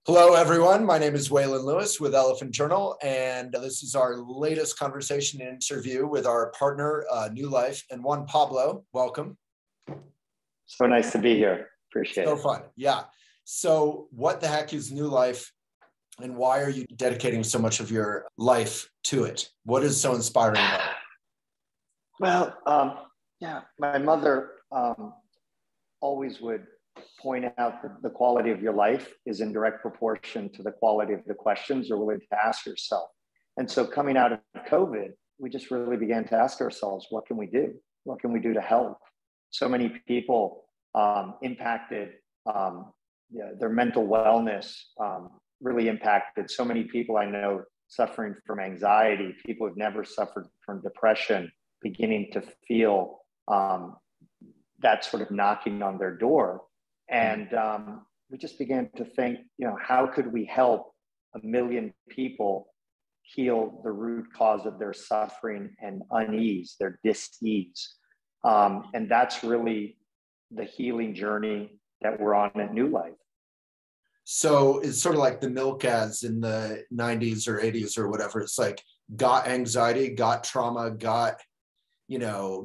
Hello, everyone. My name is Waylon Lewis with Elephant Journal, and this is our latest conversation and interview with our partner, Nue Life, and Juan Pablo. Welcome. So nice to be here. Appreciate it. So fun. Yeah. So what the heck is Nue Life, and why are you dedicating so much of your life to it? What is so inspiring about it? Well, my mother always would point out that the quality of your life is in direct proportion to the quality of the questions you're willing to ask yourself. And so coming out of COVID, we just really began to ask ourselves, what can we do? What can we do to help? So many people impacted, their mental wellness really impacted. So many people I know suffering from anxiety, people who've never suffered from depression, beginning to feel that sort of knocking on their door. And we just began to think, how could we help 1 million people heal the root cause of their suffering and unease, their dis-ease? And that's really the healing journey that we're on at Nue Life. So it's sort of like the milk ads in the 90s or 80s or whatever. It's like, got anxiety, got trauma, got,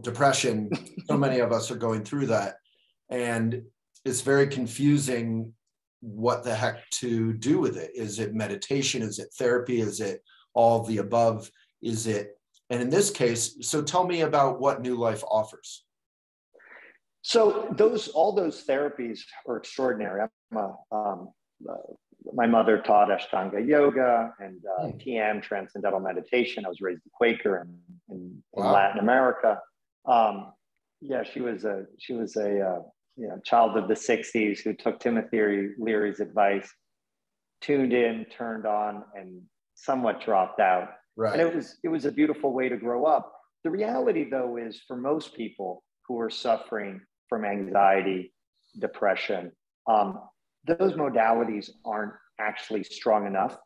depression. So many of us are going through that. And it's very confusing what the heck to do with it. Is it meditation? Is it therapy? Is it all of the above? And in this case, so tell me about what Nue Life offers. So all those therapies are extraordinary. My mother taught Ashtanga yoga and TM, transcendental meditation. I was raised a Quaker in Latin America. She was a child of the 60s who took Timothy Leary's advice, tuned in, turned on, and somewhat dropped out. Right. And it was a beautiful way to grow up. The reality, though, is for most people who are suffering from anxiety, depression, those modalities aren't actually strong enough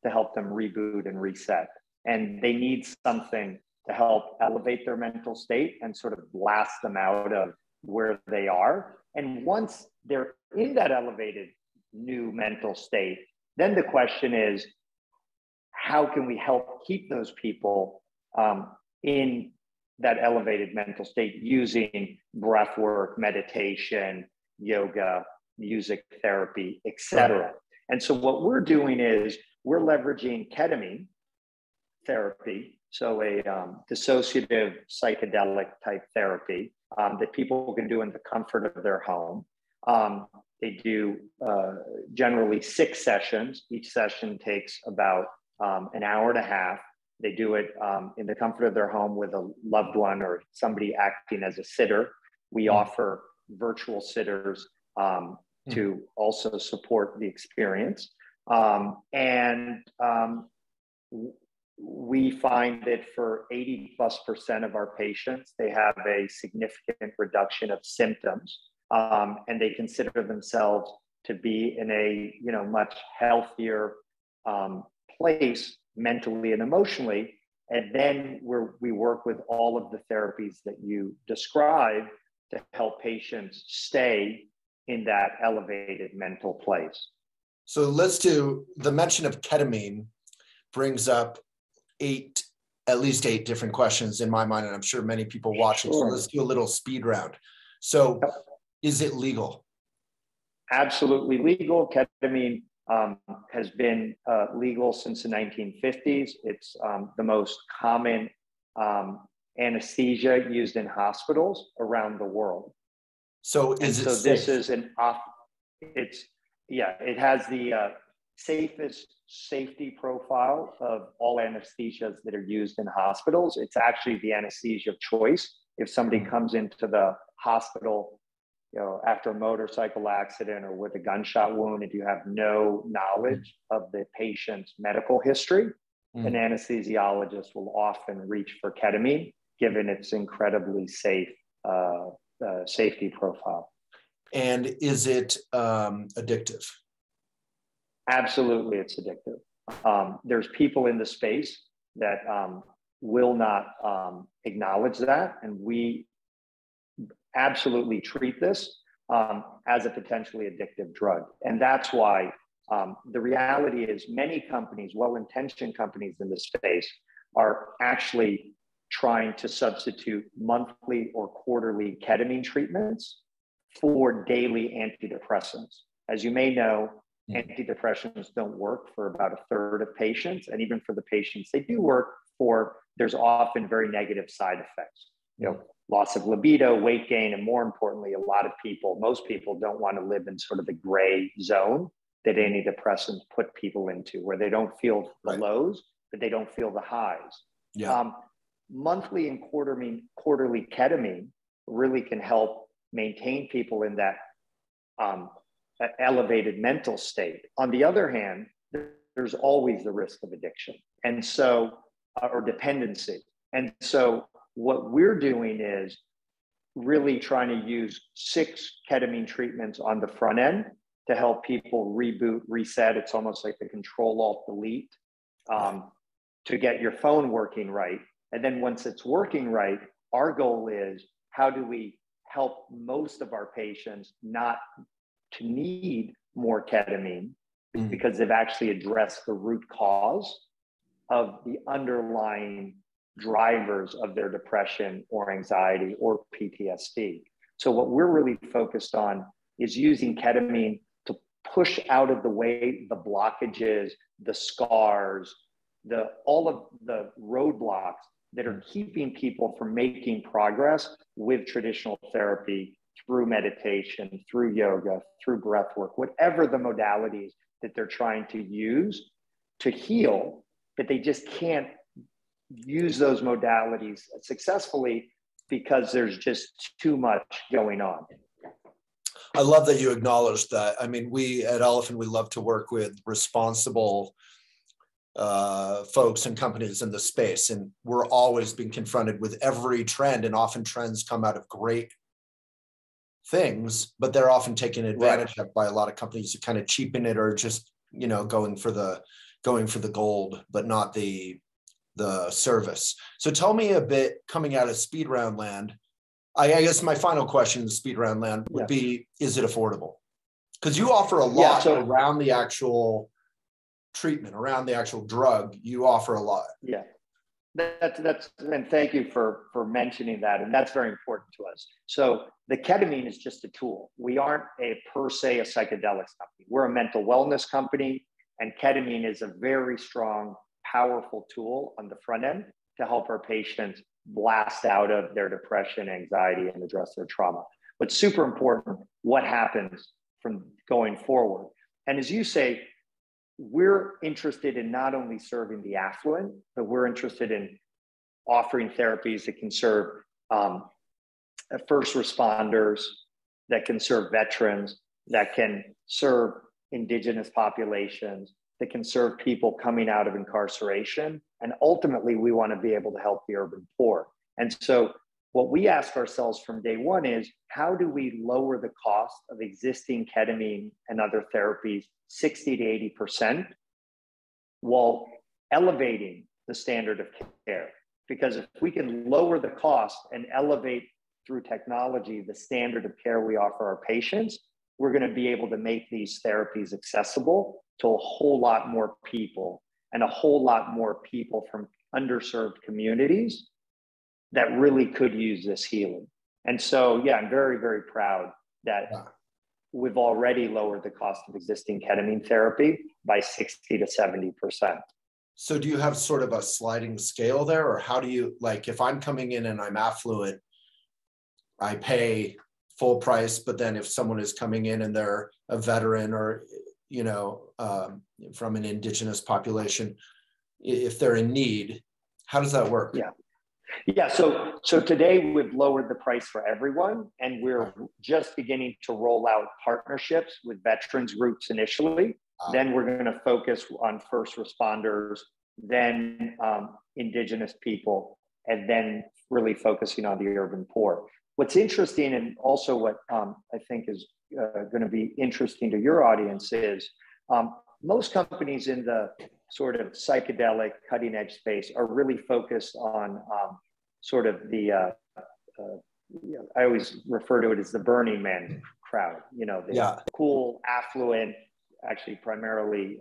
to help them reboot and reset. And they need something to help elevate their mental state and sort of blast them out of where they are. And once they're in that elevated new mental state, then the question is, how can we help keep those people in that elevated mental state using breath work, meditation, yoga, music therapy, etc. And so what we're doing is we're leveraging ketamine therapy, so a dissociative psychedelic type therapy that people can do in the comfort of their home. They do generally 6 sessions. Each session takes about an hour and a half. They do it in the comfort of their home with a loved one or somebody acting as a sitter. We offer virtual sitters to also support the experience. We find that for 80+% of our patients, they have a significant reduction of symptoms, and they consider themselves to be in a much healthier place mentally and emotionally. And then we work with all of the therapies that you described to help patients stay in that elevated mental place. So let's do the mention of ketamine brings up at least eight different questions in my mind, and I'm sure many people watching. Sure. So let's do a little speed round. So is it legal? Absolutely legal. Ketamine has been legal since the 1950s. It's the most common anesthesia used in hospitals around the world. So is it safe? It has the safest safety profile of all anesthesias that are used in hospitals. It's actually the anesthesia of choice. If somebody comes into the hospital, after a motorcycle accident or with a gunshot wound, and you have no knowledge of the patient's medical history, an anesthesiologist will often reach for ketamine, given its incredibly safe safety profile. And is it addictive? Absolutely, it's addictive. There's people in the space that will not acknowledge that, and we absolutely treat this as a potentially addictive drug. And that's why The reality is many companies, well-intentioned companies in this space, are actually trying to substitute monthly or quarterly ketamine treatments for daily antidepressants. As you may know, antidepressants don't work for about a third of patients. And even for the patients they do work for, there's often very negative side effects. Loss of libido, weight gain, and more importantly, most people don't want to live in sort of the gray zone that antidepressants put people into, where they don't feel the lows, but they don't feel the highs. Monthly and quarterly ketamine really can help maintain people in that elevated mental state. On the other hand, there's always the risk of addiction, and so or dependency. And so what we're doing is really trying to use 6 ketamine treatments on the front end to help people reboot, reset. It's almost like the Control-Alt-Delete to get your phone working right. And then once it's working right, our goal is, how do we help most of our patients not to need more ketamine because they've actually addressed the root cause of the underlying drivers of their depression or anxiety or PTSD. So what we're really focused on is using ketamine to push out of the way the blockages, the scars, all of the roadblocks that are keeping people from making progress with traditional therapy, through meditation, through yoga, through breath work, whatever the modalities that they're trying to use to heal, but they just can't use those modalities successfully because there's just too much going on. I love that you acknowledged that. I mean, we at Elephant, we love to work with responsible folks and companies in the space, and we're always being confronted with every trend, and often trends come out of great things, but they're often taken advantage of by a lot of companies who kind of cheapen it, or just going for the gold, but not the service. So tell me a bit, coming out of speed round land, I guess my final question in speed round land would be, is it affordable? Because you offer a lot around the actual treatment, around the actual drug. You offer a lot. Yeah, that's and thank you for mentioning that, and that's very important to us. So the ketamine is just a tool. We aren't per se a psychedelics company. We're a mental wellness company, and ketamine is a very strong, powerful tool on the front end to help our patients blast out of their depression, anxiety, and address their trauma. But super important, what happens from going forward? And as you say, we're interested in not only serving the affluent, but we're interested in offering therapies that can serve first responders, that can serve veterans, that can serve indigenous populations, that can serve people coming out of incarceration. And ultimately, we want to be able to help the urban poor. And so what we ask ourselves from day one is, how do we lower the cost of existing ketamine and other therapies 60 to 80% while elevating the standard of care? Because if we can lower the cost and elevate through technology the standard of care we offer our patients, we're going to be able to make these therapies accessible to a whole lot more people, and a whole lot more people from underserved communities that really could use this healing. And so, yeah, I'm very, very proud that we've already lowered the cost of existing ketamine therapy by 60 to 70%. So do you have sort of a sliding scale there, or how do you, like, if I'm coming in and I'm affluent, I pay full price, but then if someone is coming in and they're a veteran or, from an indigenous population, if they're in need, how does that work? Yeah. So today we've lowered the price for everyone, and we're just beginning to roll out partnerships with veterans groups initially. Then we're going to focus on first responders, then indigenous people, and then really focusing on the urban poor. What's interesting, and also what I think is going to be interesting to your audience, is most companies in the sort of psychedelic cutting edge space are really focused on sort of the, I always refer to it as the Burning Man crowd, the cool, affluent, actually primarily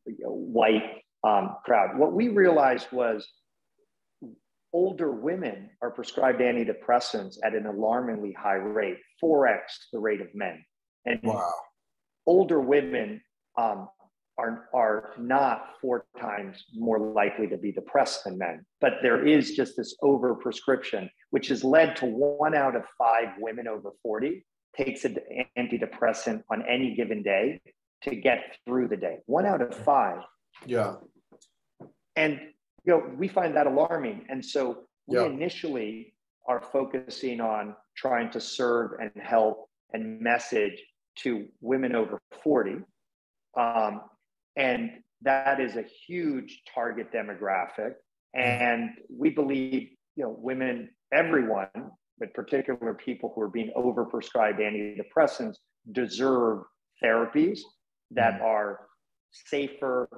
white crowd. What we realized was older women are prescribed antidepressants at an alarmingly high rate, 4x the rate of men. And Wow. older women are not 4 times more likely to be depressed than men. But there is just this overprescription, which has led to 1 out of 5 women over 40 takes an antidepressant on any given day to get through the day. 1 out of 5. Yeah. And we find that alarming. And so we initially are focusing on trying to serve and help and message to women over 40. And that is a huge target demographic. And we believe, women, everyone, but particular people who are being overprescribed antidepressants deserve therapies that are safer,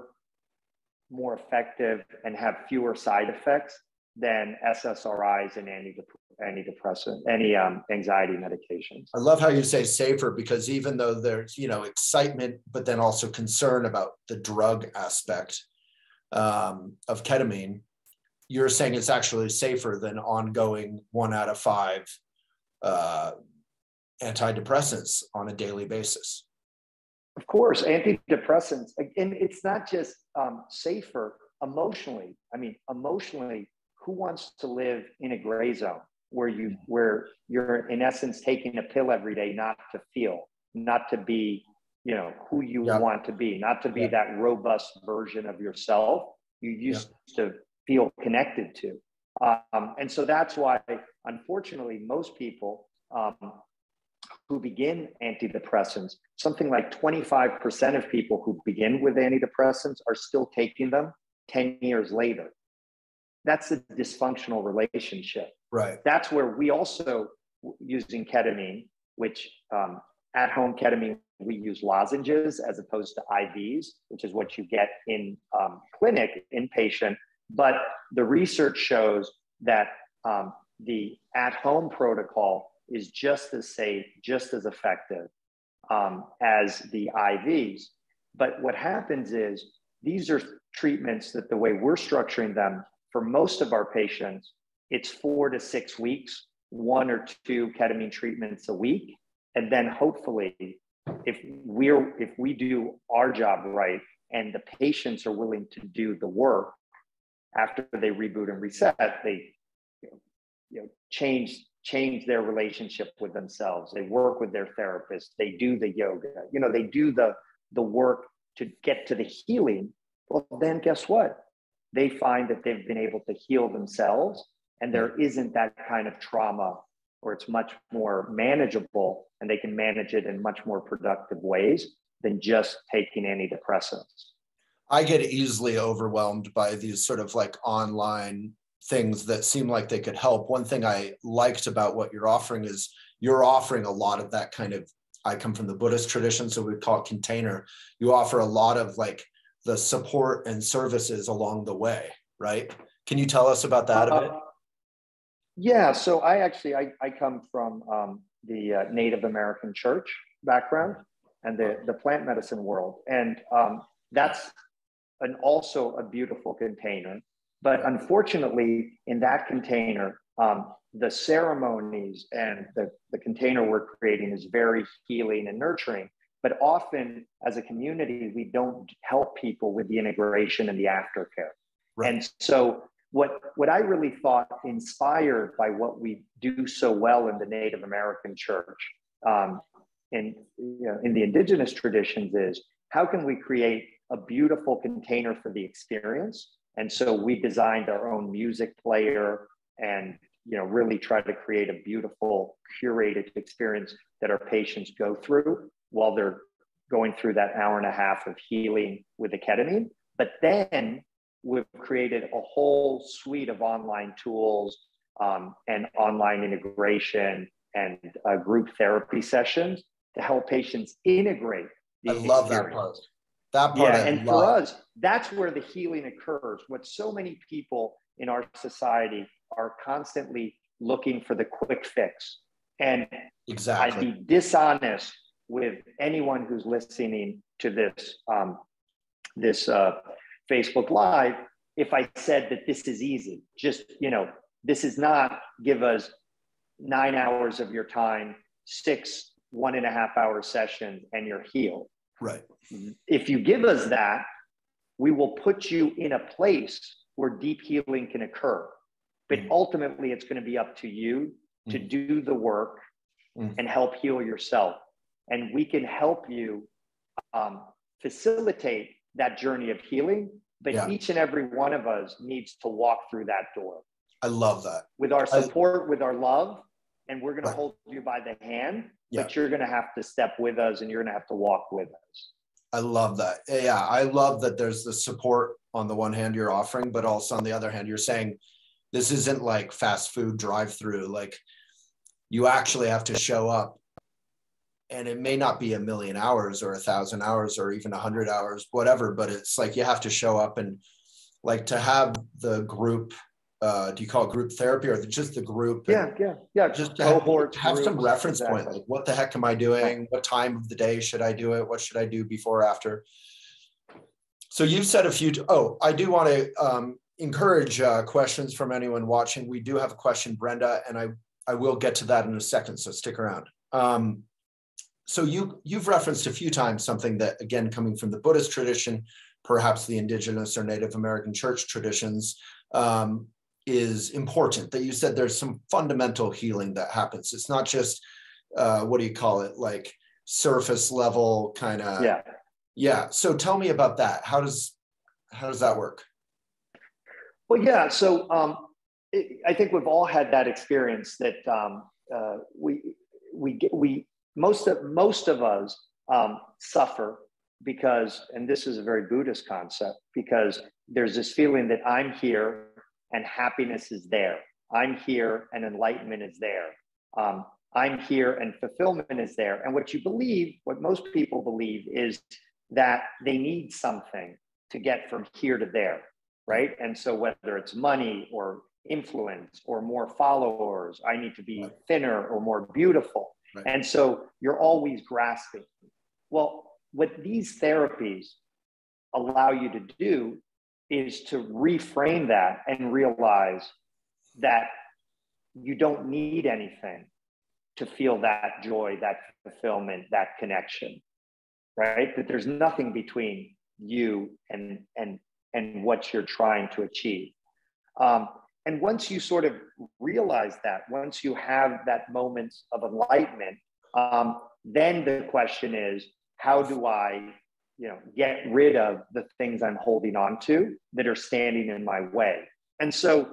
more effective, and have fewer side effects than SSRIs and any anxiety medications. I love how you say safer, because even though there's, excitement, but then also concern about the drug aspect of ketamine, you're saying it's actually safer than ongoing 1 out of 5 antidepressants on a daily basis. Of course, antidepressants, and it's not just safer emotionally. I mean, emotionally, who wants to live in a gray zone where you're in essence taking a pill every day, not to feel, not to be, who you want to be, not to be that robust version of yourself you used to feel connected to. And so that's why, unfortunately, most people who begin antidepressants, something like 25% of people who begin with antidepressants are still taking them 10 years later. That's a dysfunctional relationship. Right. That's where we also, using ketamine, which at home ketamine, we use lozenges as opposed to IVs, which is what you get in clinic, inpatient. But the research shows that the at-home protocol is just as safe, just as effective as the IVs. But what happens is these are treatments that the way we're structuring them for most of our patients, it's 4 to 6 weeks, 1 or 2 ketamine treatments a week. And then hopefully, if we do our job right and the patients are willing to do the work after they reboot and reset, they change their relationship with themselves. They work with their therapist. They do the yoga. They do the work to get to the healing. Well, then guess what? They find that they've been able to heal themselves, and there isn't that kind of trauma, or it's much more manageable, and they can manage it in much more productive ways than just taking antidepressants. I get easily overwhelmed by these sort of like online things that seem like they could help. One thing I liked about what you're offering is you're offering a lot of that kind of, I come from the Buddhist tradition, so we call it container. You offer a lot of like the support and services along the way, right? Can you tell us about that a bit? Yeah, so I come from the Native American church background and the plant medicine world. And that's also a beautiful container. But unfortunately, in that container, the ceremonies and the container we're creating is very healing and nurturing. But often, as a community, we don't help people with the integration and the aftercare. Right. And so what I really thought, inspired by what we do so well in the Native American church, in the indigenous traditions, is how can we create a beautiful container for the experience? And so we designed our own music player and really try to create a beautiful curated experience that our patients go through while they're going through that hour and a half of healing with the ketamine. But then we've created a whole suite of online tools and online integration and group therapy sessions to help patients integrate the experience. I love that part. That part. Yeah, and for us, that's where the healing occurs. What so many people in our society are constantly looking for the quick fix. And exactly. I'd be dishonest with anyone who's listening to this Facebook Live if I said that this is easy. Just, this is not give us 9 hours of your time, 6 1.5-hour sessions, and you're healed. Right. If you give us that, we will put you in a place where deep healing can occur. But ultimately, it's going to be up to you to do the work and help heal yourself. And we can help you facilitate that journey of healing. But each and every one of us needs to walk through that door. I love that. With our support, with our love, and we're going to hold you by the hand, but you're going to have to step with us and you're going to have to walk with us. I love that. Yeah, I love that there's the support on the one hand you're offering, but also on the other hand, you're saying this isn't like fast food drive-through. Like, you actually have to show up, and it may not be 1,000,000 hours or 1,000 hours or even 100 hours, whatever, but it's like you have to show up. And like, to have the group, do you call it group therapy or just the group? Yeah. Just cohorts, have groups, some reference exactly. point. Like, what the heck am I doing? What time of the day should I do it? What should I do before or after? So you've said a few, I do want to encourage questions from anyone watching. We do have a question, Brenda, and I will get to that in a second, so stick around. So you've referenced a few times something that, again, coming from the Buddhist tradition, perhaps the indigenous or Native American church traditions, is important. That you said there's some fundamental healing that happens. It's not just, what do you call it? Like surface level kind of. Yeah. So tell me about that. How does that work? Well, yeah. So I think we've all had that experience that most of us suffer because, and this is a very Buddhist concept, because there's this feeling that I'm here and happiness is there. I'm here and enlightenment is there. I'm here and fulfillment is there. And what most people believe is that they need something to get from here to there, right? And so whether it's money or influence or more followers, I need to be thinner or more beautiful. Right. And so you're always grasping. Well, what these therapies allow you to do is to reframe that and realize that you don't need anything to feel that joy, that fulfillment, that connection, right? That there's nothing between you and what you're trying to achieve. And once you sort of realize that, once you have that moment of enlightenment, then the question is, how do I, get rid of the things I'm holding on to that are standing in my way? And so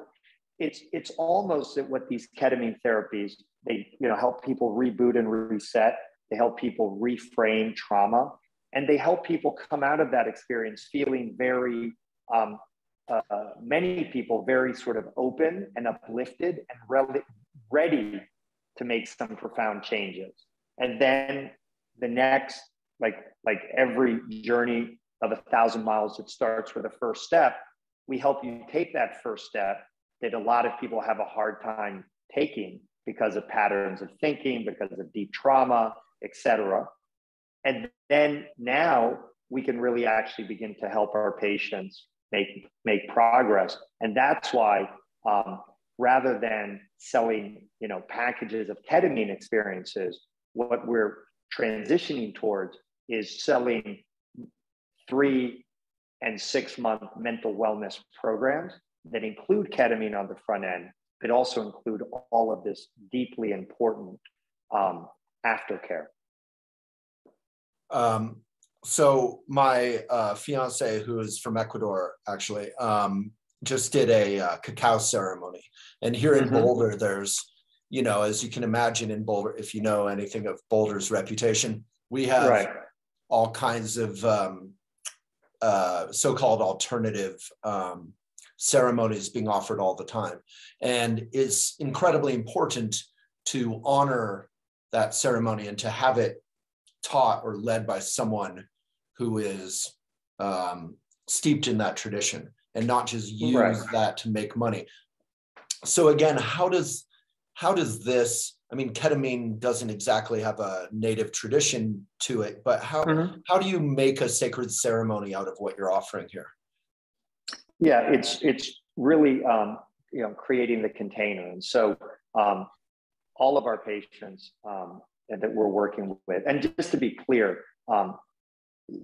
it's almost that what these ketamine therapies, they help people reboot and reset. They help people reframe trauma, and they help people come out of that experience feeling very, many people very sort of open and uplifted and ready to make some profound changes. And then the next, like every journey of 1,000 miles, it starts with a first step. We help you take that first step that a lot of people have a hard time taking because of patterns of thinking, because of deep trauma, etc. And then now we can really actually begin to help our patients make progress. And that's why rather than selling, packages of ketamine experiences, what we're transitioning towards is selling 3 and 6 month mental wellness programs that include ketamine on the front end, but also include all of this deeply important aftercare. So my fiance, who is from Ecuador, actually, just did a cacao ceremony. And here in Boulder, there's, as you can imagine in Boulder, if you know anything of Boulder's reputation, we have all kinds of so-called alternative ceremonies being offered all the time. And it's incredibly important to honor that ceremony and to have it taught or led by someone who is steeped in that tradition and not just use that to make money. So again, how does this, I mean, ketamine doesn't exactly have a native tradition to it, but how do you make a sacred ceremony out of what you're offering here? Yeah, it's really creating the container. And so all of our patients that we're working with, and just to be clear,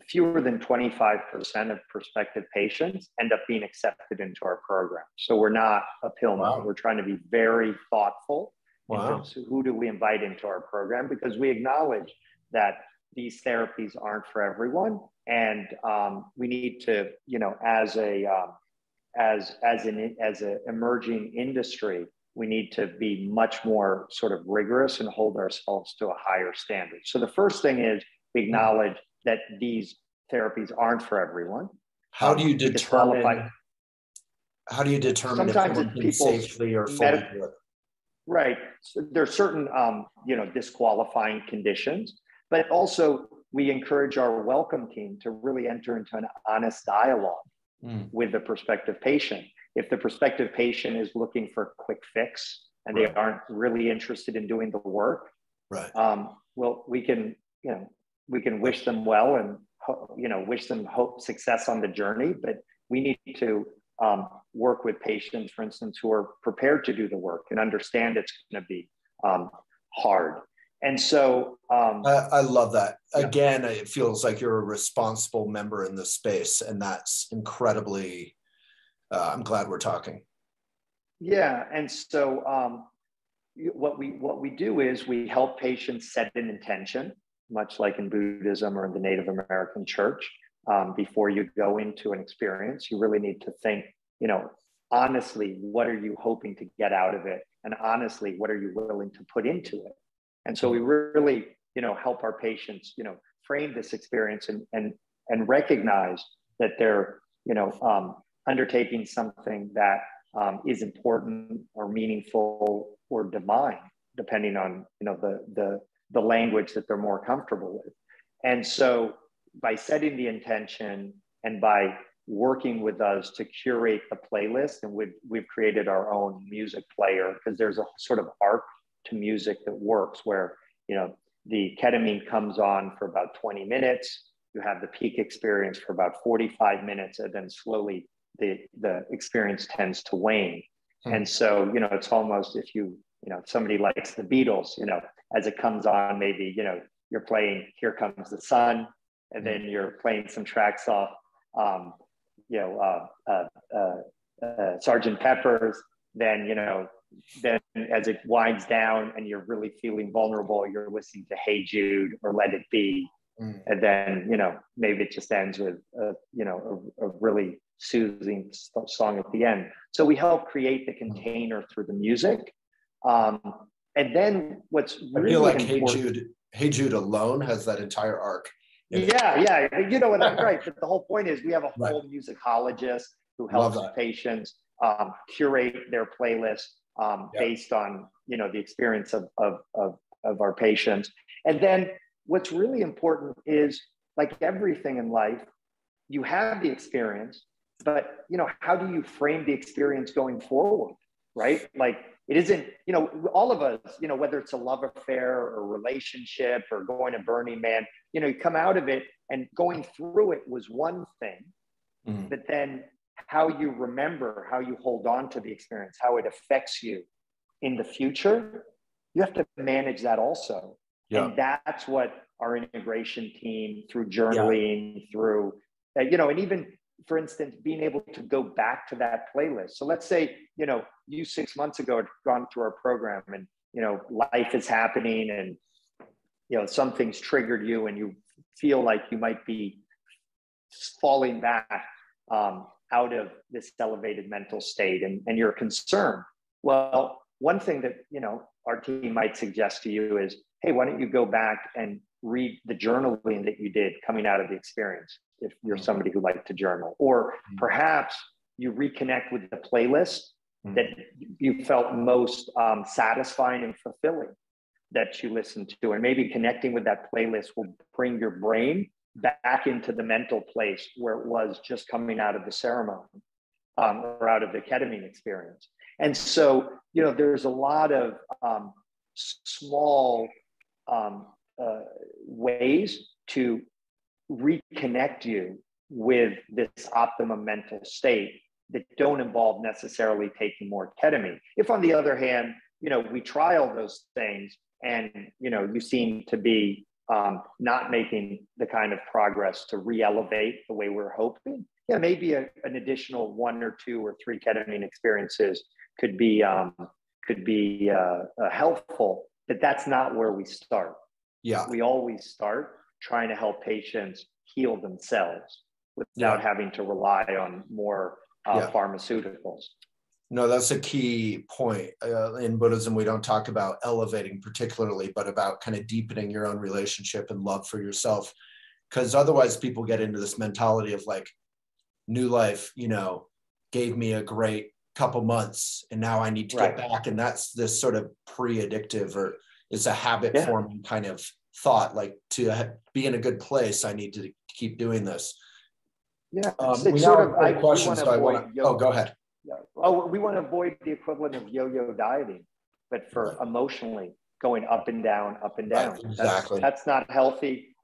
fewer than 25% of prospective patients end up being accepted into our program. So we're not a pill mill. We're trying to be very thoughtful in terms of who do we invite into our program, because we acknowledge that these therapies aren't for everyone, and we need to, as an emerging industry, we need to be much more sort of rigorous and hold ourselves to a higher standard. So the first thing is we acknowledge that these therapies aren't for everyone. How do you determine? How do you determine if someone can safely or fully do it? Right. So there are certain, disqualifying conditions, but also we encourage our welcome team to really enter into an honest dialogue with the prospective patient. If the prospective patient is looking for a quick fix and they aren't really interested in doing the work, well, we can wish them well and, wish them success on the journey, but we need to work with patients, for instance, who are prepared to do the work and understand it's going to be hard. And so I love that. Again, it feels like you're a responsible member in the space, and that's incredibly, I'm glad we're talking. Yeah. And so what we do is we help patients set an intention, much like in Buddhism or in the Native American church. Before you go into an experience, you really need to think, honestly, what are you hoping to get out of it? And honestly, what are you willing to put into it? And so we really, help our patients, frame this experience and recognize that they're, undertaking something that is important or meaningful or divine, depending on, the language that they're more comfortable with. And so by setting the intention and by working with us to curate the playlist, and we've created our own music player, because there's a sort of arc to music that works where, the ketamine comes on for about 20 minutes, you have the peak experience for about 45 minutes, and then slowly the experience tends to wane. And so, it's almost if if somebody likes the Beatles, as it comes on, maybe, you're playing Here Comes the Sun, and then you're playing some tracks off, Sergeant Pepper's, then, then as it winds down and you're really feeling vulnerable, you're listening to Hey Jude or Let It Be. And then, maybe it just ends with, a really soothing song at the end. So we help create the container through the music. And then what's really important, Hey Jude alone has that entire arc. Yeah. Right. But the whole point is we have a whole musicologist who helps patients curate their playlist based on, the experience of our patients. And then what's really important is, like everything in life, you have the experience, but, how do you frame the experience going forward, right? Like it isn't, all of us, whether it's a love affair or relationship or going to Burning Man, you come out of it and going through it was one thing, but then how you remember, how you hold on to the experience, how it affects you in the future, you have to manage that also. And that's what our integration team, through journaling, through, and even, for instance, being able to go back to that playlist. So let's say, you 6 months ago had gone through our program and, life is happening and, some things triggered you and you feel like you might be falling back out of this elevated mental state and you're concerned. Well, one thing that, our team might suggest to you is, hey, why don't you go back and read the journaling that you did coming out of the experience, if you're somebody who liked to journal, or perhaps you reconnect with the playlist that you felt most satisfying and fulfilling that you listened to, and maybe connecting with that playlist will bring your brain back into the mental place where it was just coming out of the ceremony or out of the ketamine experience. And so, there's a lot of small ways to reconnect you with this optimum mental state that don't involve necessarily taking more ketamine. If on the other hand, we try all those things and, you seem to be not making the kind of progress to re-elevate the way we're hoping, maybe an additional 1 or 2 or 3 ketamine experiences could be helpful, but that's not where we start. Yeah. We always start trying to help patients heal themselves without having to rely on more pharmaceuticals. No, that's a key point. In Buddhism, we don't talk about elevating particularly, but about kind of deepening your own relationship and love for yourself. Because otherwise people get into this mentality of like, Nue Life, gave me a great couple months and now I need to get back. And that's this sort of pre-addictive, or it's a habit forming kind of thought, like to be in a good place, I need to keep doing this. Yeah. We now have questions, so I want to, go ahead. Yeah. Oh, we want to avoid the equivalent of yo-yo dieting, but for emotionally going up and down, up and down. Right, exactly. That's not healthy.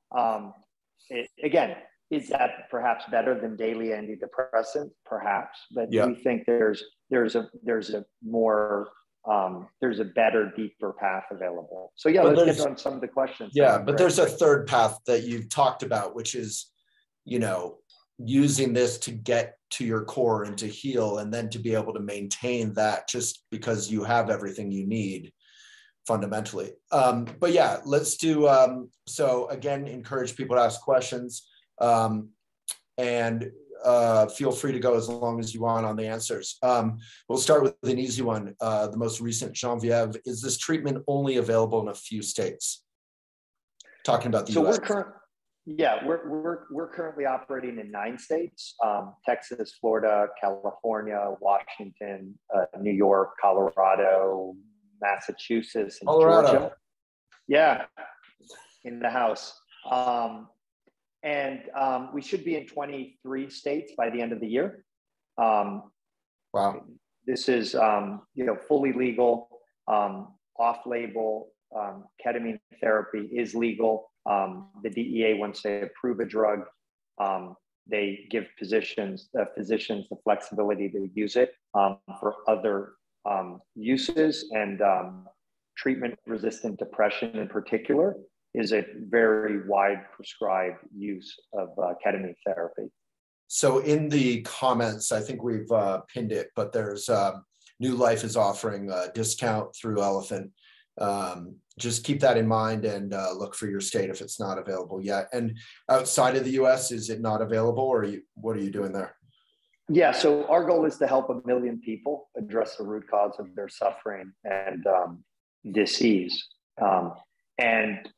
Again, is that perhaps better than daily antidepressants? Perhaps, but we think there's a better, deeper path available. So let's get on some of the questions. Yeah, but there's a third path that you've talked about, which is, using this to get to your core and to heal, and then to be able to maintain that just because you have everything you need fundamentally. But let's do, so again, encourage people to ask questions, and feel free to go as long as you want on the answers. We'll start with an easy one. The most recent, Genevieve, is this treatment only available in a few states? Talking about the US. We're currently operating in 9 states: Texas, Florida, California, Washington, New York, Colorado, Massachusetts, and Georgia. Yeah, in the house. And we should be in 23 states by the end of the year. Wow. This is, fully legal, off-label. Ketamine therapy is legal. The DEA, once they approve a drug, they give physicians the flexibility to use it for other uses, and treatment-resistant depression in particular is a very wide prescribed use of ketamine therapy. So in the comments, I think we've pinned it, but there's Nue Life is offering a discount through Elephant. Just keep that in mind and look for your state if it's not available yet. And outside of the US, is it not available, or what are you doing there? Yeah, so our goal is to help 1 million people address the root cause of their suffering and disease. And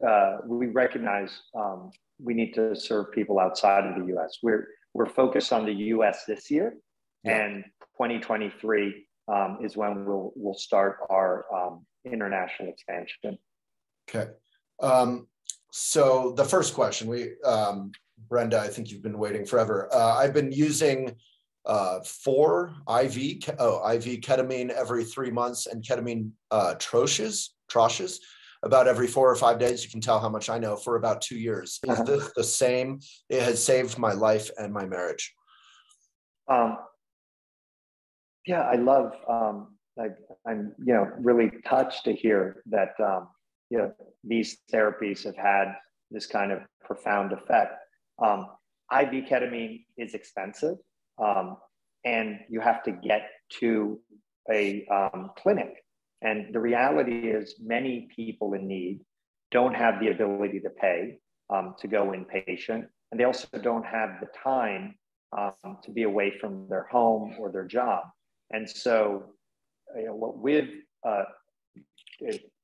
we recognize we need to serve people outside of the US. We're focused on the US this year, and 2023 is when we'll start our international expansion. Okay. So the first question, Brenda, I think you've been waiting forever. I've been using 4 IV ketamine every 3 months, and ketamine troches about every 4 or 5 days. You can tell how much I know, for about 2 years. Is this the same? It has saved my life and my marriage. I love, I'm really touched to hear that, these therapies have had this kind of profound effect. IV ketamine is expensive, and you have to get to a clinic. And the reality is many people in need don't have the ability to pay to go inpatient, and they also don't have the time to be away from their home or their job. And so what we've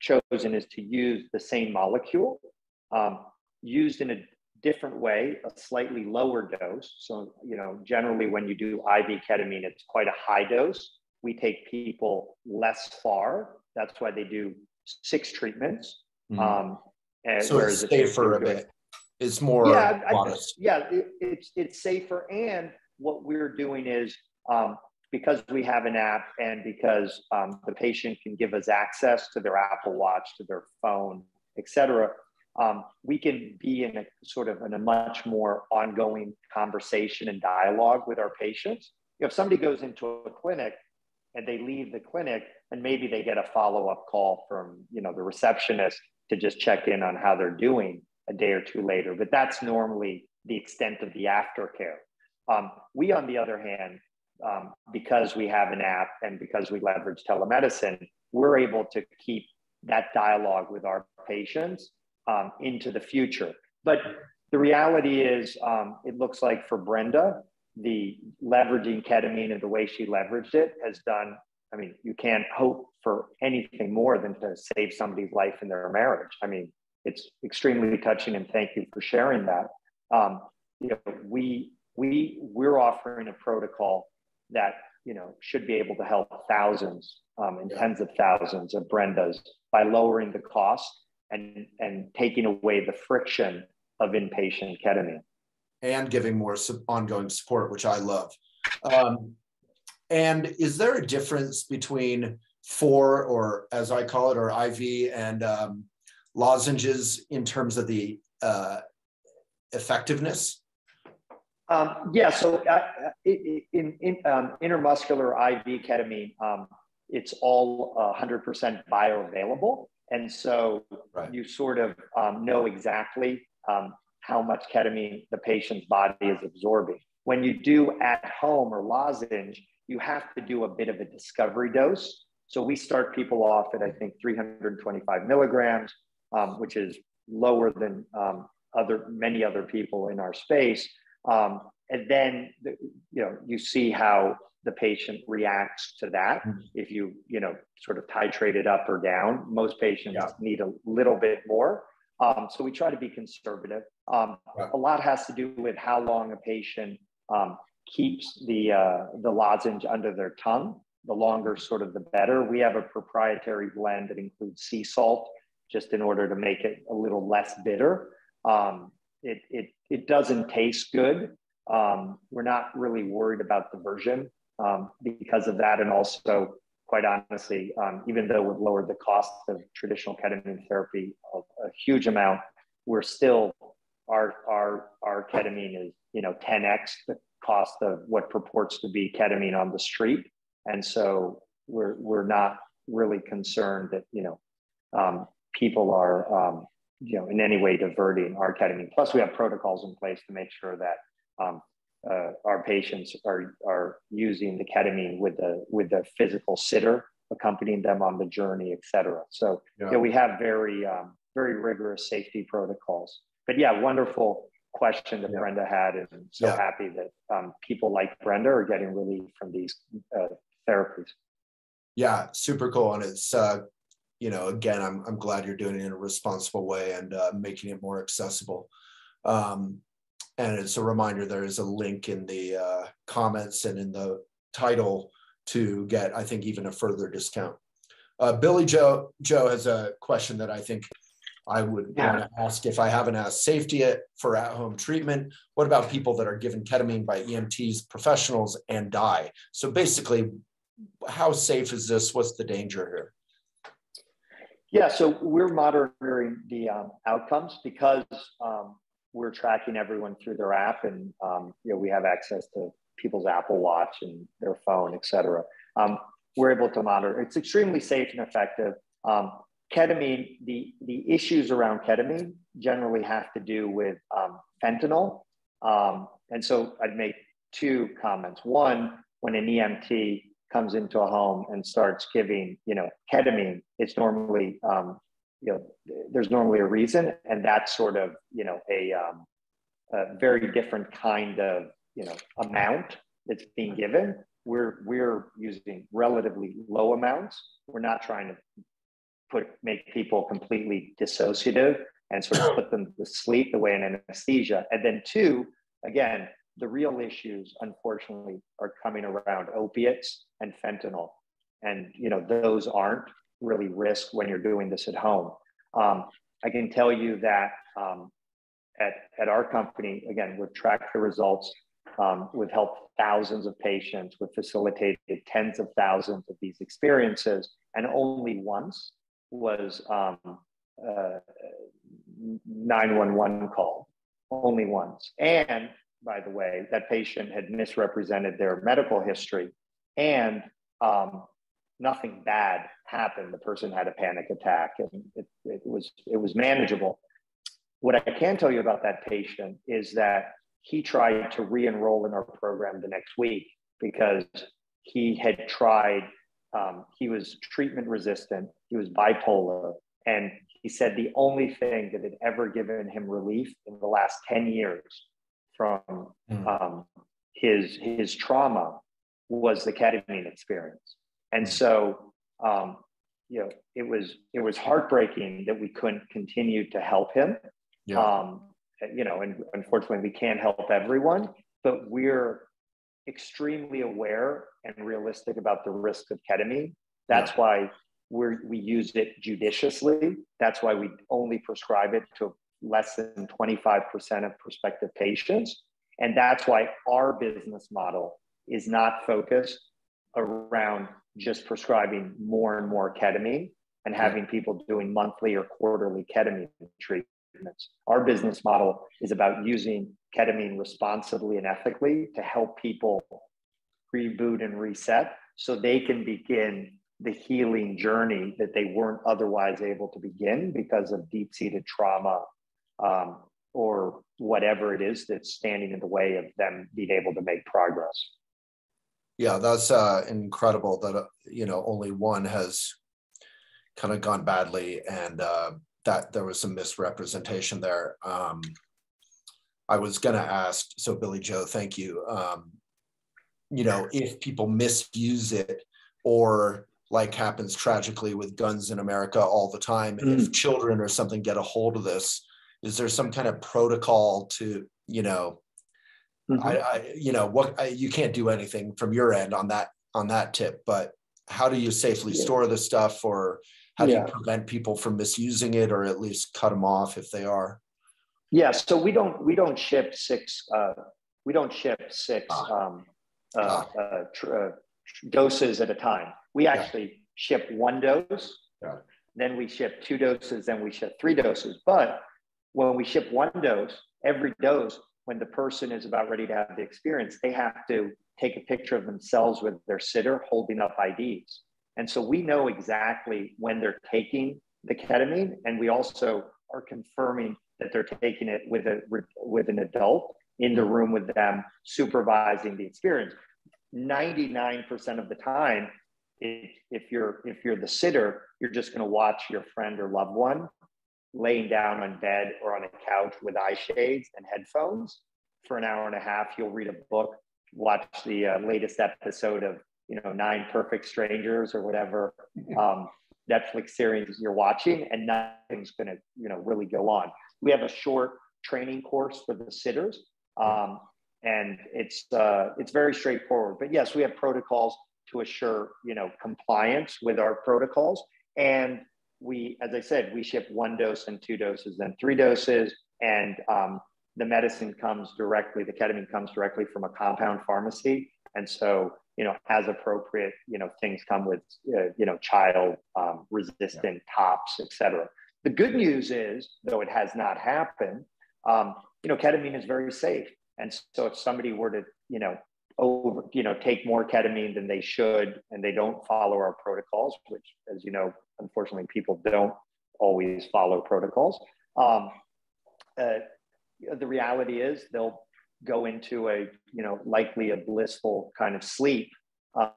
chosen is to use the same molecule, used in a different way, a slightly lower dose. So, generally when you do IV ketamine, it's quite a high dose. We take people less far. That's why they do 6 treatments. So it's safer a bit. It's more modest. It's safer. And what we're doing is because we have an app and because the patient can give us access to their Apple Watch, to their phone, et cetera, we can be in a much more ongoing conversation and dialogue with our patients. If somebody goes into a clinic and they leave the clinic and maybe they get a follow-up call from, the receptionist to just check in on how they're doing a day or two later, but that's normally the extent of the aftercare. We, on the other hand, because we have an app and because we leverage telemedicine, we're able to keep that dialogue with our patients into the future. But the reality is, it looks like for Brenda, the leveraging ketamine and the way she leveraged it has done, you can't hope for anything more than to save somebody's life in their marriage. It's extremely touching, and thank you for sharing that. We're offering a protocol that should be able to help thousands and tens of thousands of Brendas by lowering the cost and taking away the friction of inpatient ketamine. And giving more ongoing support, which I love. And is there a difference between or as I call it, or IV and lozenges in terms of the effectiveness? So in intramuscular IV ketamine, it's all 100% bioavailable. And so you sort of know exactly how much ketamine the patient's body is absorbing. When you do at home or lozenge, you have to do a bit of a discovery dose. So we start people off at, I think, 325 milligrams, which is lower than many other people in our space. And then, you see how the patient reacts to that. If you, sort of titrate it up or down, most patients need a little bit more. So we try to be conservative. A lot has to do with how long a patient keeps the lozenge under their tongue. The longer, sort of the better. We have a proprietary blend that includes sea salt, just in order to make it a little less bitter. It doesn't taste good. We're not really worried about diversion because of that. And also, quite honestly, even though we've lowered the cost of traditional ketamine therapy a huge amount, we're still, our ketamine is, 10x the cost of what purports to be ketamine on the street. And so we're not really concerned that, people are, in any way diverting our ketamine. Plus, we have protocols in place to make sure that our patients are using the ketamine with the physical sitter accompanying them on the journey, et cetera. So we have very rigorous safety protocols. But wonderful question that Brenda had, and I'm so happy that people like Brenda are getting relief from these therapies. Yeah, super cool. And it's again, I'm glad you're doing it in a responsible way and making it more accessible. And it's a reminder, there is a link in the comments and in the title to get, I think, even a further discount. Billy Joe has a question that I think I would want to ask if I haven't asked. Safety for at-home treatment. What about people that are given ketamine by EMTs, professionals, and die? So basically, how safe is this? What's the danger here? Yeah, so we're monitoring the outcomes because we're tracking everyone through their app, and we have access to people's Apple Watch and their phone, et cetera. We're able to monitor. It's extremely safe and effective. Ketamine, the issues around ketamine generally have to do with fentanyl. And so I'd make two comments. One, when an EMT comes into a home and starts giving, ketamine, it's normally, there's normally a reason, and that's sort of, a very different kind of, amount that's being given. We're using relatively low amounts. We're not trying to make people completely dissociative and sort of put them to sleep the way in anesthesia. And then two, again, the real issues, unfortunately, are coming around opiates and fentanyl. And, those aren't really risk when you're doing this at home. I can tell you that at our company, again, we've tracked the results. we've helped thousands of patients. We've facilitated tens of thousands of these experiences, and only once was 911 called. Only once. And by the way, that patient had misrepresented their medical history, and nothing bad happened. The person had a panic attack, and it was manageable. What I can tell you about that patient is that he tried to re-enroll in our program the next week because he had tried, he was treatment resistant, he was bipolar, and he said the only thing that had ever given him relief in the last 10 years from his trauma was the ketamine experience. And so, it was heartbreaking that we couldn't continue to help him. Yeah. And unfortunately we can't help everyone, but we're extremely aware and realistic about the risk of ketamine. That's why we use it judiciously. That's why we only prescribe it to less than 25% of prospective patients. And that's why our business model is not focused around just prescribing more and more ketamine and having people doing monthly or quarterly ketamine treatments. Our business model is about using ketamine responsibly and ethically to help people reboot and reset so they can begin the healing journey that they weren't otherwise able to begin because of deep-seated trauma or whatever it is that's standing in the way of them being able to make progress. Yeah, that's incredible that, only one has kind of gone badly, and that there was some misrepresentation there. I was going to ask, so Billy Joe, thank you. If people misuse it, or like happens tragically with guns in America all the time, if children or something get a hold of this, is there some kind of protocol to, you can't do anything from your end on that tip, but how do you safely store this stuff, or how do you prevent people from misusing it, or at least cut them off if they are? Yeah, so we don't ship six doses at a time. We actually ship one dose, then we ship two doses, then we ship three doses. But when we ship one dose, every dose, when the person is about ready to have the experience, they have to take a picture of themselves with their sitter holding up IDs. And so we know exactly when they're taking the ketamine, and we also are confirming that they're taking it with an adult in the room with them, supervising the experience. 99% of the time, if you're the sitter, you're just going to watch your friend or loved one laying down on bed or on a couch with eye shades and headphones for an hour and a half. You'll read a book, watch the latest episode of 9 Perfect Strangers or whatever Netflix series you're watching, and nothing's going to really go on. We have a short training course for the sitters, and it's very straightforward. But yes, we have protocols to assure compliance with our protocols, and we, as I said, we ship 1 dose and 2 doses, then 3 doses, and the medicine comes directly. The ketamine comes directly from a compound pharmacy, and so as appropriate, things come with child resistant tops, etc. The good news is, though it has not happened, ketamine is very safe, and so if somebody were to take more ketamine than they should, and they don't follow our protocols, which, as you know, unfortunately, people don't always follow protocols. The reality is they'll go into a, likely a blissful kind of sleep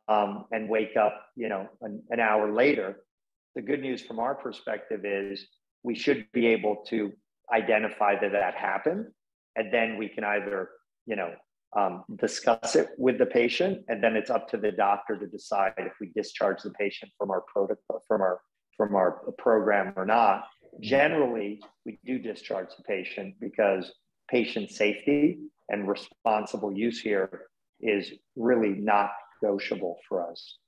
and wake up, an hour later. The good news from our perspective is we should be able to identify that happened, and then we can either, discuss it with the patient, and then it's up to the doctor to decide if we discharge the patient from our protocol, from our program or not. Generally, we do discharge the patient because patient safety and responsible use here is really not negotiable for us.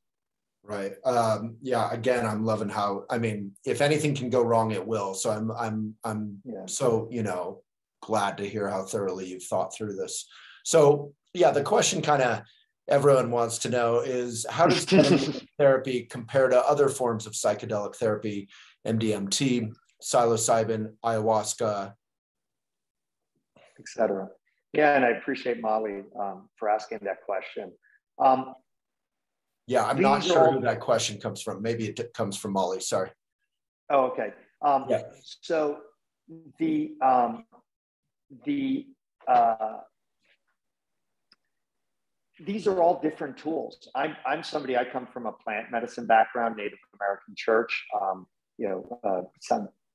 Right. Again, I'm loving how, if anything can go wrong, it will. So I'm so, glad to hear how thoroughly you've thought through this. So yeah, the question kind of everyone wants to know is, how does ketamine therapy compare to other forms of psychedelic therapy, MDMT, psilocybin, ayahuasca, etc. Yeah, and I appreciate Molly for asking that question. Yeah, I'm not These are sure who all. that question comes from. Maybe it comes from Molly. Sorry. Oh, okay. Yeah. So the the these are all different tools. I'm somebody. I come from a plant medicine background, Native American church.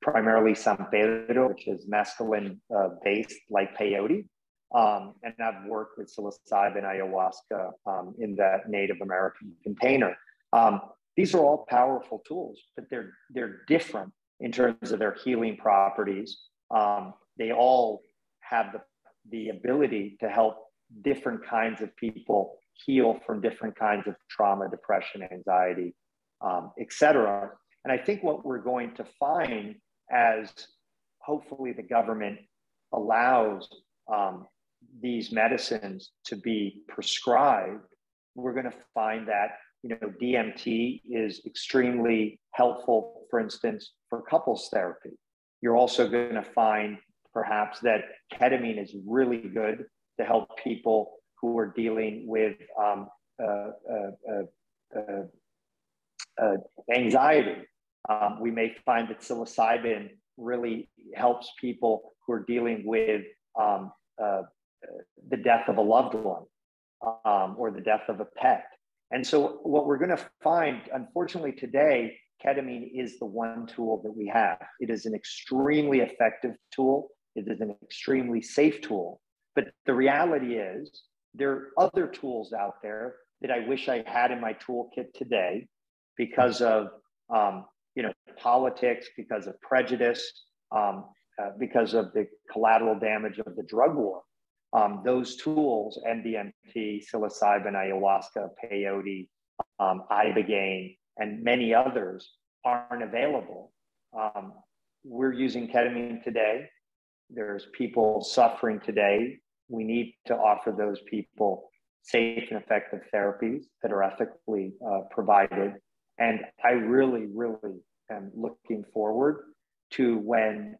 Primarily San Pedro, which is mescaline based, like peyote. And I've worked with psilocybin, ayahuasca in that Native American container. These are all powerful tools, but they're different in terms of their healing properties. They all have the ability to help different kinds of people heal from different kinds of trauma, depression, anxiety, etc. And I think what we're going to find, as hopefully the government allows these medicines to be prescribed, we're going to find that DMT is extremely helpful, for instance, for couples therapy. You're also going to find perhaps that ketamine is really good to help people who are dealing with anxiety. We may find that psilocybin really helps people who are dealing with the death of a loved one or the death of a pet. And so what we're going to find, unfortunately today, ketamine is the one tool that we have. It is an extremely effective tool. It is an extremely safe tool. But the reality is there are other tools out there that I wish I had in my toolkit today because of politics, because of prejudice, because of the collateral damage of the drug war. Those tools, MDMT, psilocybin, ayahuasca, peyote, ibogaine, and many others aren't available. We're using ketamine today. There's people suffering today. We need to offer those people safe and effective therapies that are ethically provided. And I really, really am looking forward to when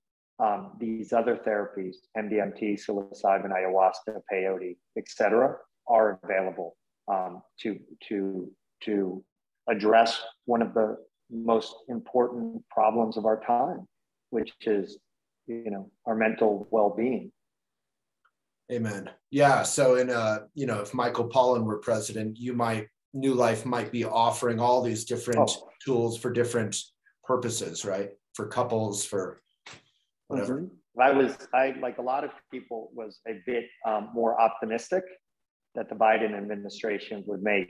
these other therapies, MDMT, psilocybin, ayahuasca, peyote, etc., are available to address one of the most important problems of our time, which is, our mental well-being. Amen. Yeah. So if Michael Pollan were president, Nue Life might be offering all these different tools for different purposes, right? For couples, for whatever. Mm-hmm. I like a lot of people was a bit more optimistic that the Biden administration would make,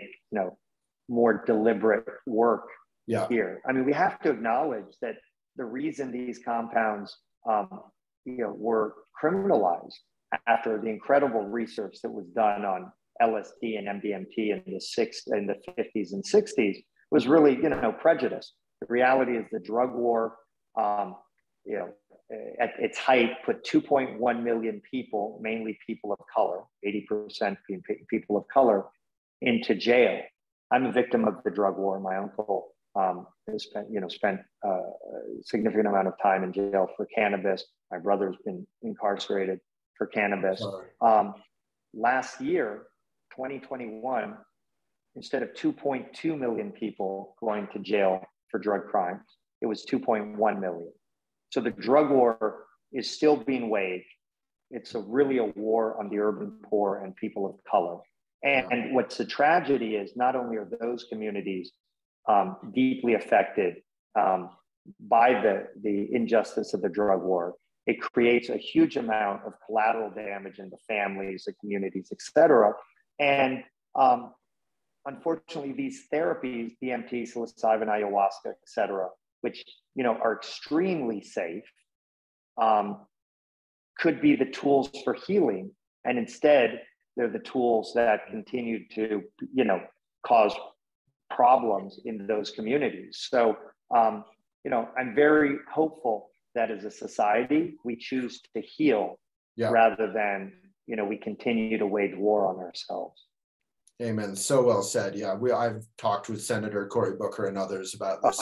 more deliberate work here. I mean, we have to acknowledge that the reason these compounds, were criminalized after the incredible research that was done on LSD and MDMT in the 50s and 60s was really, prejudice. The reality is the drug war, at its height, put 2.1 million people, mainly people of color, 80% being people of color, into jail. I'm a victim of the drug war. My uncle spent a significant amount of time in jail for cannabis. My brother's been incarcerated for cannabis. Last year, 2021, instead of 2.2 million people going to jail for drug crimes, it was 2.1 million. So the drug war is still being waged. It's really a war on the urban poor and people of color. And what's the tragedy is not only are those communities deeply affected by the injustice of the drug war, it creates a huge amount of collateral damage in the families, the communities, et cetera. And unfortunately, these therapies, DMT, psilocybin, ayahuasca, et cetera, which are extremely safe, could be the tools for healing. And instead, they're the tools that continue to, cause problems in those communities. So, I'm very hopeful that as a society, we choose to heal rather than we continue to wage war on ourselves. Amen. So well said. Yeah, I've talked with Senator Cory Booker and others about this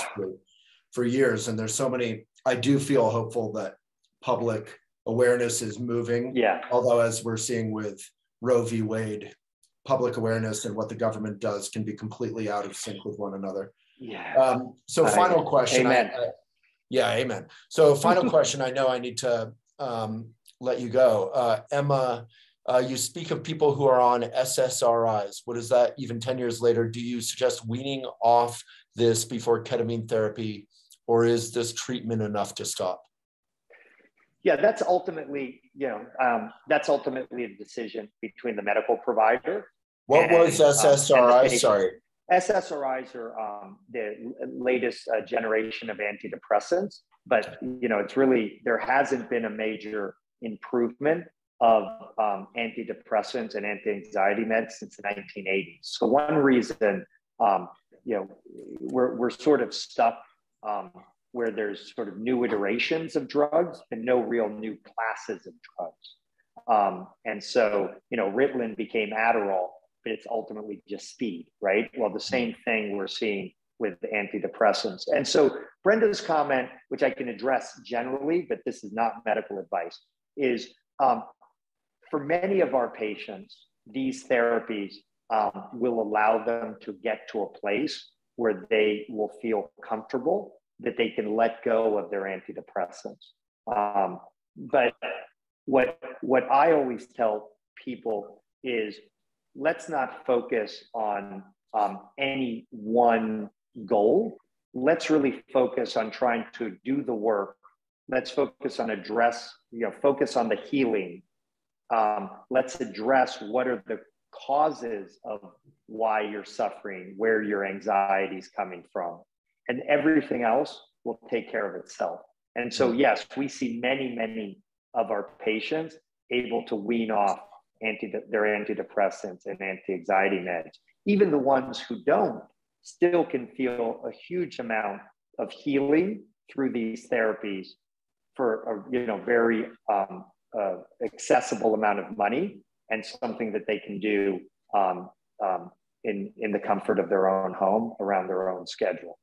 for years, and there's so many. I do feel hopeful that public awareness is moving. Yeah. Although, as we're seeing with Roe v. Wade, public awareness and what the government does can be completely out of sync with one another. Yeah. So final question. Amen. Amen. So final question. I know I need to let you go. Emma, you speak of people who are on SSRIs. What is that even 10 years later? Do you suggest weaning off this before ketamine therapy, or is this treatment enough to stop? Yeah, that's ultimately, that's ultimately a decision between the medical provider. What was SSRI? Sorry. SSRIs are the latest generation of antidepressants, but it's really, there hasn't been a major improvement of antidepressants and anti-anxiety meds since the 1980s. So one reason, we're sort of stuck where there's sort of new iterations of drugs and no real new classes of drugs. And so, Ritalin became Adderall, but it's ultimately just speed, right? Well, the same thing we're seeing with the antidepressants. And so Brenda's comment, which I can address generally, but this is not medical advice, is for many of our patients, these therapies will allow them to get to a place where they will feel comfortable that they can let go of their antidepressants. But what I always tell people is, let's not focus on any one goal. Let's really focus on trying to do the work. Let's focus on focus on the healing. Let's address what are the causes of why you're suffering, where your anxiety is coming from, and everything else will take care of itself. And so, yes, we see many of our patients able to wean off their antidepressants and anti-anxiety meds. Even the ones who don't still can feel a huge amount of healing through these therapies for a very accessible amount of money, and something that they can do in the comfort of their own home around their own schedule.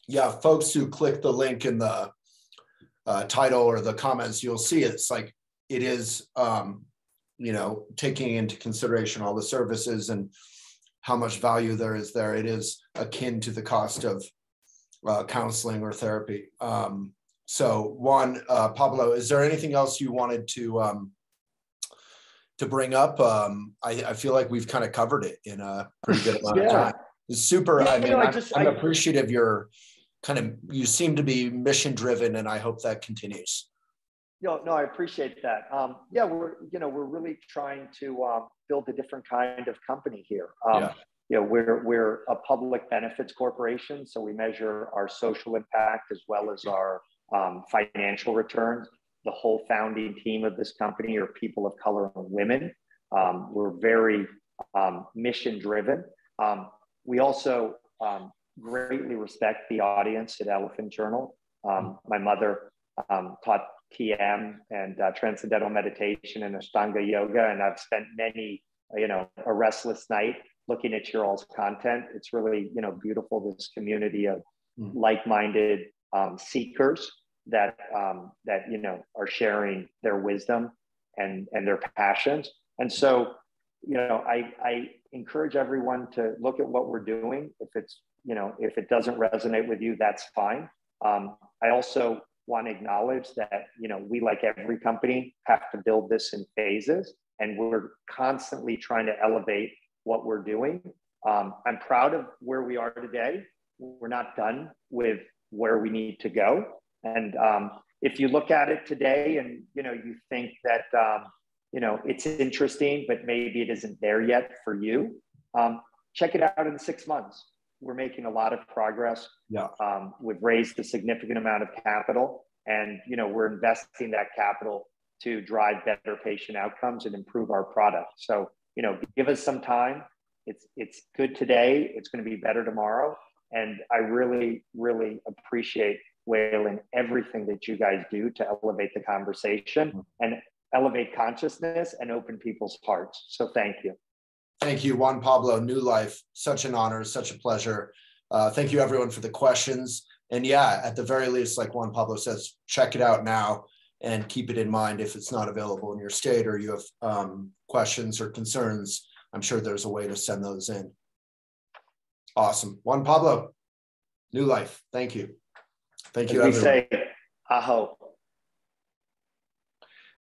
Yeah, folks who click the link in the title or the comments, you'll see it's like it is, taking into consideration all the services and how much value there is there. It is akin to the cost of counseling or therapy. So Juan, Pablo, is there anything else you wanted to bring up? I feel like we've kind of covered it in a pretty good amount of time. It's super. Yeah, I'm appreciative you seem to be mission driven, and I hope that continues. No, I appreciate that. We're really trying to build a different kind of company here. We're a public benefits corporation, so we measure our social impact as well as our financial returns. The whole founding team of this company are people of color and women. We're very mission driven. We also greatly respect the audience at Elephant Journal. My mother taught TM and transcendental meditation and Ashtanga yoga, and I've spent many, a restless night looking at your all's content. It's really, beautiful, this community of like-minded seekers that are sharing their wisdom and their passions. And so, I encourage everyone to look at what we're doing. If it doesn't resonate with you, that's fine. I also want to acknowledge that, we, like every company, have to build this in phases, and we're constantly trying to elevate what we're doing. I'm proud of where we are today. We're not done with where we need to go. And if you look at it today and, you think that, it's interesting, but maybe it isn't there yet for you, check it out in 6 months. We're making a lot of progress. Yeah. We've raised a significant amount of capital, and, we're investing that capital to drive better patient outcomes and improve our product. So, give us some time. It's good today. It's going to be better tomorrow. And I really, really appreciate, Waylon, everything that you guys do to elevate the conversation. And elevate consciousness and open people's hearts. So thank you. Thank you, Juan Pablo, Nue Life. Such an honor, such a pleasure. Thank you, everyone, for the questions. And yeah, at the very least, like Juan Pablo says, check it out now and keep it in mind if it's not available in your state or you have questions or concerns. I'm sure there's a way to send those in. Awesome. Juan Pablo, Nue Life. Thank you. Thank you, everyone. As we say, aho.